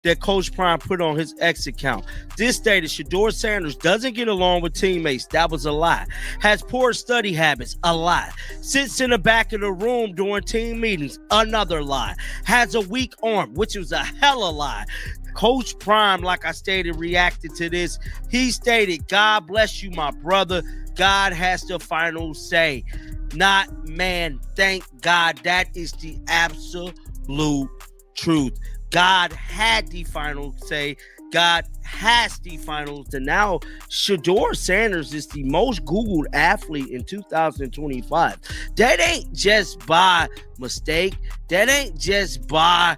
that Coach Prime put on his X account. This stated Shedeur Sanders doesn't get along with teammates. That was a lie. Has poor study habits. A lie. Sits in the back of the room during team meetings. Another lie. Has a weak arm, which was a hella lie. Coach Prime, like I stated, reacted to this. He stated, God bless you, my brother. God has the final say. Not man. Thank God. That is the absolute truth. God had the final say. God has the final. And now Shedeur Sanders is the most Googled athlete in 2025. That ain't just by mistake. That ain't just by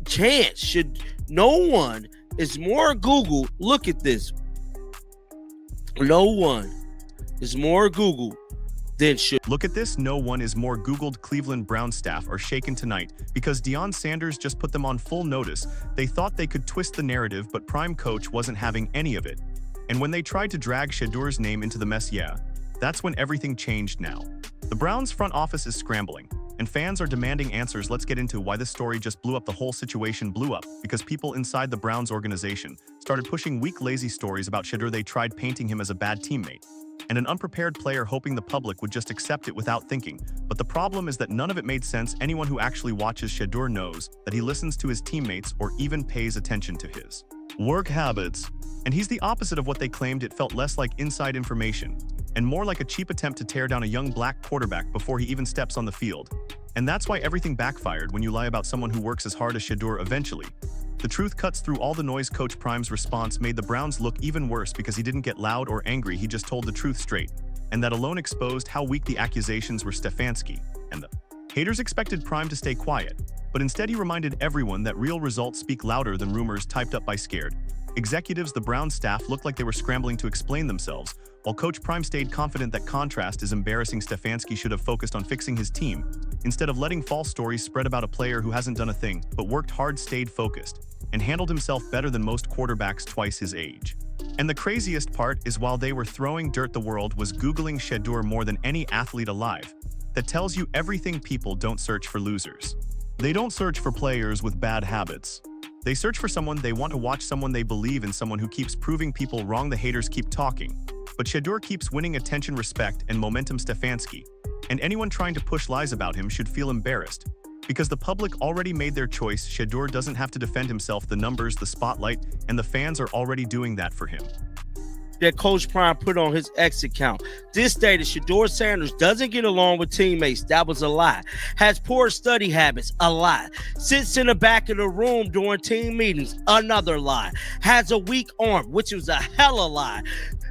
chance. No one is more Googled. Look at this. No one is more Googled than Shedeur. Look at this. No one is more Googled. Cleveland Browns staff are shaken tonight because Deion Sanders just put them on full notice. They thought they could twist the narrative, but Prime Coach wasn't having any of it. And when they tried to drag Shedeur's name into the mess, that's when everything changed now. The Browns front office is scrambling, and fans are demanding answers. Let's get into why this story just blew up. The whole situation blew up because people inside the Browns organization started pushing weak, lazy stories about Shedeur. They tried painting him as a bad teammate and an unprepared player, hoping the public would just accept it without thinking. But the problem is that none of it made sense. Anyone who actually watches Shedeur knows that he listens to his teammates or even pays attention to his work habits. And he's the opposite of what they claimed. It felt less like inside information and more like a cheap attempt to tear down a young black quarterback before he even steps on the field. And that's why everything backfired when you lie about someone who works as hard as Shedeur. Eventually, the truth cuts through all the noise. Coach Prime's response made the Browns look even worse because he didn't get loud or angry. He just told the truth straight. And that alone exposed how weak the accusations were. Stefanski and the haters expected Prime to stay quiet, but instead he reminded everyone that real results speak louder than rumors typed up by scared executives. The Browns staff looked like they were scrambling to explain themselves, while Coach Prime stayed confident. That contrast is embarrassing. Stefanski should have focused on fixing his team instead of letting false stories spread about a player who hasn't done a thing but worked hard, stayed focused, and handled himself better than most quarterbacks twice his age. And the craziest part is while they were throwing dirt, the world was Googling Shedeur more than any athlete alive. That tells you everything. People don't search for losers. They don't search for players with bad habits. They search for someone they want to watch, someone they believe in, someone who keeps proving people wrong. The haters keep talking, but Shedeur keeps winning attention, respect, and momentum. Stefanski and anyone trying to push lies about him should feel embarrassed because the public already made their choice. Shedeur doesn't have to defend himself. The numbers, the spotlight, and the fans are already doing that for him. That Coach Prime put on his X account. This stated Shedeur Sanders doesn't get along with teammates. That was a lie. Has poor study habits. A lie. Sits in the back of the room during team meetings. Another lie. Has a weak arm, which was a hella lie.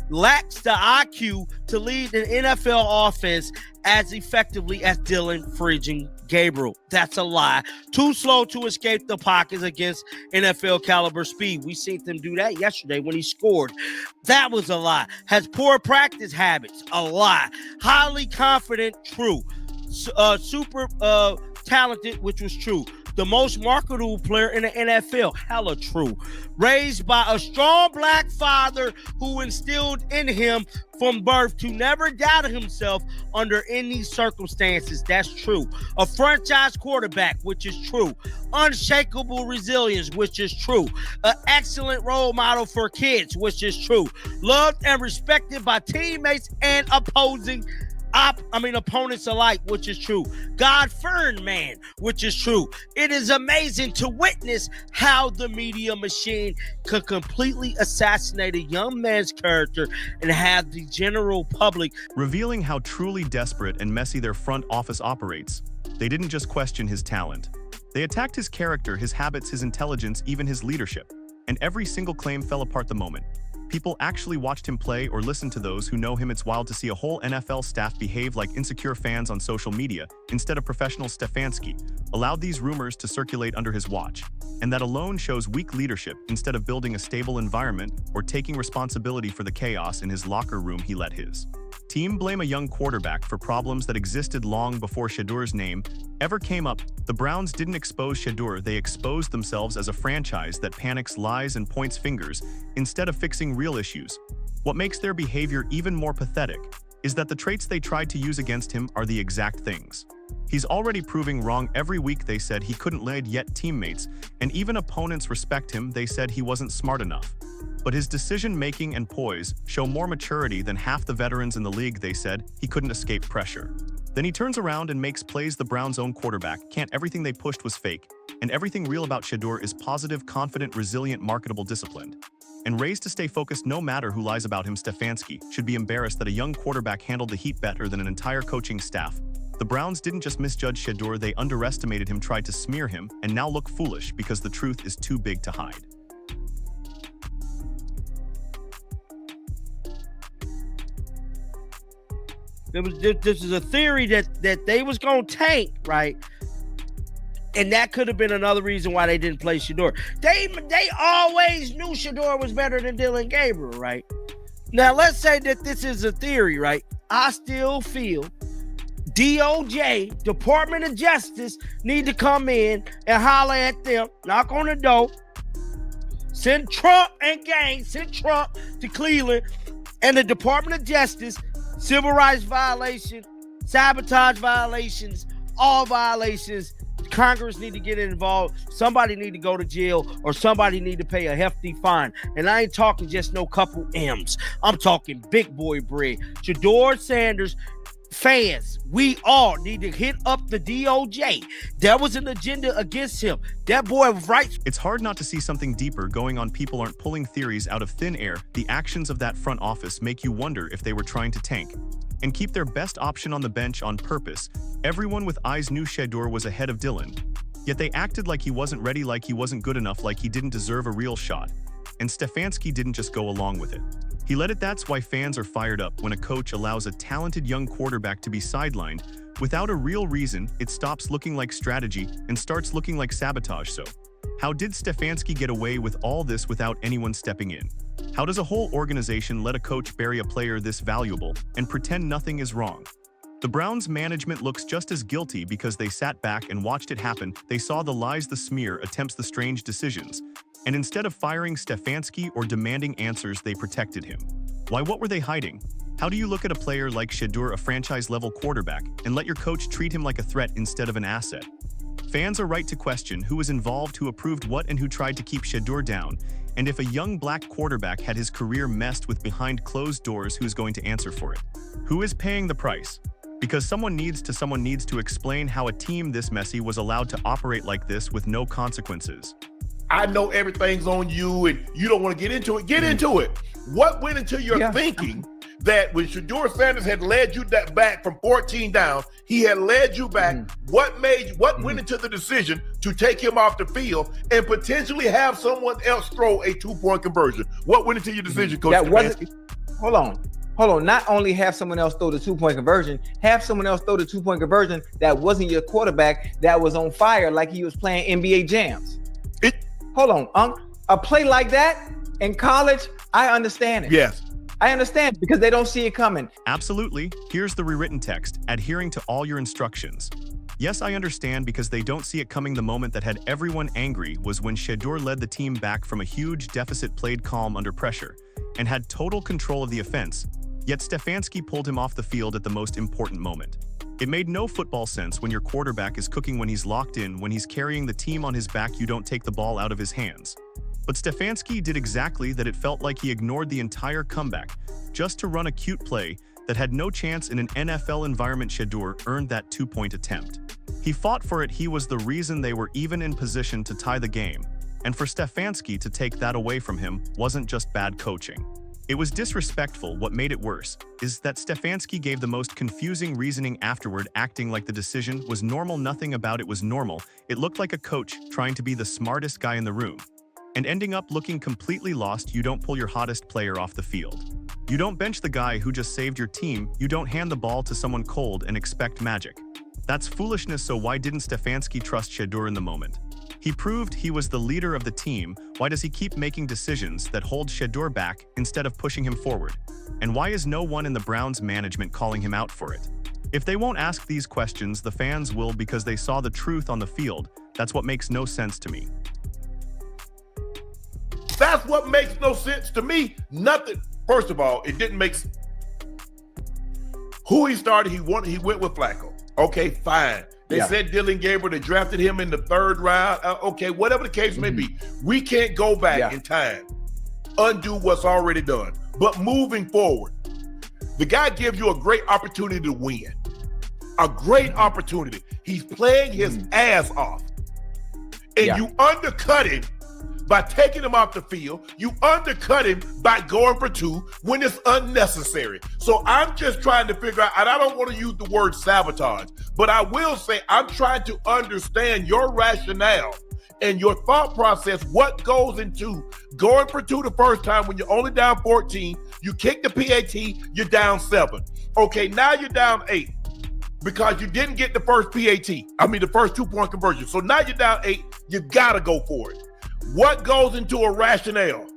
Lacks the IQ to lead an NFL offense as effectively as Dylan friggin' Gabriel. That's a lie. Too slow to escape the pockets against NFL caliber speed. We seen them do that yesterday when he scored. That was a lie. Has poor practice habits. A lie. Highly confident. True. Super talented, which was true. The most marketable player in the NFL. Hella true. Raised by a strong black father who instilled in him from birth to never doubt himself under any circumstances. That's true. A franchise quarterback, which is true. Unshakable resilience, which is true. An excellent role model for kids, which is true. Loved and respected by teammates and opponents alike, which is true. God-fearing man, which is true. It is amazing to witness how the media machine could completely assassinate a young man's character and have the general public revealing how truly desperate and messy their front office operates. They didn't just question his talent. They attacked his character, his habits, his intelligence, even his leadership. And every single claim fell apart the moment people actually watched him play or listened to those who know him. It's wild to see a whole NFL staff behave like insecure fans on social media instead of professional. Stefanski allowed these rumors to circulate under his watch, and that alone shows weak leadership. Instead of building a stable environment or taking responsibility for the chaos in his locker room, he let his team blame a young quarterback for problems that existed long before Shedeur's name ever came up. The Browns didn't expose Shedeur, they exposed themselves as a franchise that panics, lies, and points fingers instead of fixing real issues. What makes their behavior even more pathetic is that the traits they tried to use against him are the exact things. He's already proving wrong every week. They said he couldn't lead, yet teammates and even opponents respect him. They said he wasn't smart enough. But his decision-making and poise show more maturity than half the veterans in the league. They said he couldn't escape pressure. Then he turns around and makes plays. The Browns' own quarterback can't. Everything they pushed was fake, and everything real about Shedeur is positive, confident, resilient, marketable, disciplined, and raised to stay focused no matter who lies about him. Stefanski should be embarrassed that a young quarterback handled the heat better than an entire coaching staff. The Browns didn't just misjudge Shedeur, they underestimated him, tried to smear him, and now look foolish because the truth is too big to hide. This is a theory that they was going to tank, right? And that could have been another reason why they didn't play Shedeur. They always knew Shedeur was better than Dillon Gabriel, right? Now, let's say that this is a theory, right? I still feel DOJ, Department of Justice, need to come in and holler at them, knock on the door, send Trump and gang, send Trump to Cleveland, and the Department of Justice, civil rights violation, sabotage violations, all violations. Congress need to get involved. Somebody need to go to jail, or somebody need to pay a hefty fine. And I ain't talking just no couple M's. I'm talking big boy bread. Shedeur Sanders fans, we all need to hit up the DOJ. There was an agenda against him. That boy was right. It's hard not to see something deeper going on. People aren't pulling theories out of thin air. The actions of that front office make you wonder if they were trying to tank and keep their best option on the bench on purpose. Everyone with eyes knew Shedeur was ahead of Dillon, yet they acted like he wasn't ready, like he wasn't good enough, like he didn't deserve a real shot. And Stefanski didn't just go along with it. He let it. That's why fans are fired up when a coach allows a talented young quarterback to be sidelined without a real reason. It stops looking like strategy and starts looking like sabotage. So, how did Stefanski get away with all this without anyone stepping in? How does a whole organization let a coach bury a player this valuable and pretend nothing is wrong? The Browns management looks just as guilty because they sat back and watched it happen. They saw the lies, the smear attempts, the strange decisions. And instead of firing Stefanski or demanding answers, they protected him. Why? What were they hiding? How do you look at a player like Shedeur, a franchise-level quarterback, and let your coach treat him like a threat instead of an asset? Fans are right to question who was involved, who approved what, and who tried to keep Shedeur down. And if a young black quarterback had his career messed with behind closed doors, who's going to answer for it? Who is paying the price? Because someone needs to explain how a team this messy was allowed to operate like this with no consequences. I know everything's on you and you don't want to get into it. Get into it. What went into your thinking that when Shedeur Sanders had led you that back from 14 down, he had led you back? What went into the decision to take him off the field and potentially have someone else throw a 2-point conversion? What went into your decision, Coach Stefanski? Hold on. Not only have someone else throw the 2-point conversion, have someone else throw the 2-point conversion that wasn't your quarterback, that was on fire like he was playing NBA jams. Hold on, a play like that in college, I understand it. Yes. I understand because they don't see it coming. Absolutely. Here's the rewritten text, adhering to all your instructions. Yes, I understand because they don't see it coming. The moment that had everyone angry was when Shedeur led the team back from a huge deficit, played calm under pressure, and had total control of the offense. Yet Stefanski pulled him off the field at the most important moment. It made no football sense when your quarterback is cooking, when he's locked in, when he's carrying the team on his back. You don't take the ball out of his hands. But Stefanski did exactly that. It felt like he ignored the entire comeback just to run a cute play that had no chance in an NFL environment. Shedeur earned that 2-point attempt. He fought for it. He was the reason they were even in position to tie the game. And for Stefanski to take that away from him wasn't just bad coaching. It was disrespectful. What made it worse is that Stefanski gave the most confusing reasoning afterward, acting like the decision was normal. Nothing about it was normal. It looked like a coach trying to be the smartest guy in the room and ending up looking completely lost. You don't pull your hottest player off the field. You don't bench the guy who just saved your team. You don't hand the ball to someone cold and expect magic. That's foolishness. So why didn't Stefanski trust Shedeur in the moment? He proved he was the leader of the team. Why does he keep making decisions that hold Shedeur back instead of pushing him forward? And why is no one in the Browns management calling him out for it? If they won't ask these questions, the fans will, because they saw the truth on the field. That's what makes no sense to me. That's what makes no sense to me. Nothing. First of all, it didn't make Who he started, he went with Flacco. Okay, fine. They said Dylan Gabriel, they drafted him in the 3rd round. Okay, whatever the case may be. We can't go back in time, undo what's already done. But moving forward, the guy gives you a great opportunity to win. A great opportunity. He's playing his ass off. And you undercut him by taking him off the field. You undercut him by going for 2 when it's unnecessary. So I'm just trying to figure out, and I don't want to use the word sabotage, but I will say I'm trying to understand your rationale and your thought process, what goes into going for 2 the first time when you're only down 14, you kick the PAT, you're down 7. Okay, now you're down 8 because you didn't get the first PAT. I mean, the first 2-point conversion. So now you're down 8, you gotta go for it. What goes into a rationale?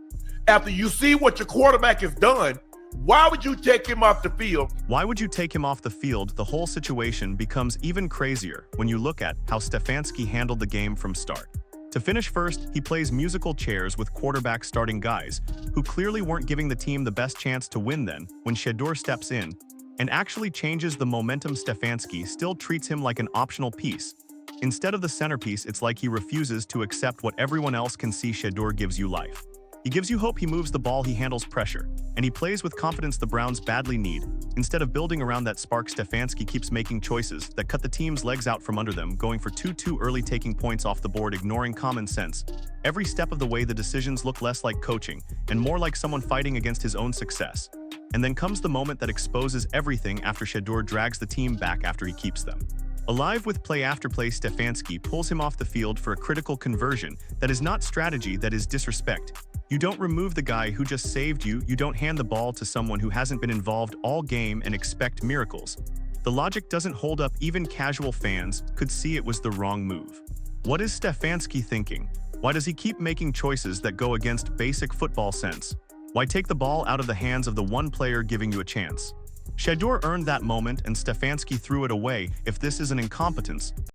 After you see what your quarterback has done, why would you take him off the field? Why would you take him off the field? The whole situation becomes even crazier when you look at how Stefanski handled the game from start. To finish first, he plays musical chairs with quarterback starting guys who clearly weren't giving the team the best chance to win. Then, when Shedeur steps in and actually changes the momentum, Stefanski still treats him like an optional piece. Instead of the centerpiece, it's like he refuses to accept what everyone else can see. Shedeur gives you life. He gives you hope, he moves the ball, he handles pressure, and he plays with confidence the Browns badly need. Instead of building around that spark, Stefanski keeps making choices that cut the team's legs out from under them, going for 2 too early, taking points off the board, ignoring common sense. Every step of the way, the decisions look less like coaching and more like someone fighting against his own success. And then comes the moment that exposes everything after Shedeur drags the team back after he keeps them alive with play after play. Stefanski pulls him off the field for a critical conversion. That is not strategy, that is disrespect. You don't remove the guy who just saved you. You don't hand the ball to someone who hasn't been involved all game and expect miracles. The logic doesn't hold up. Even casual fans could see it was the wrong move. What is Stefanski thinking? Why does he keep making choices that go against basic football sense? Why take the ball out of the hands of the one player giving you a chance? Shedeur earned that moment and Stefanski threw it away. If this is an incompetence,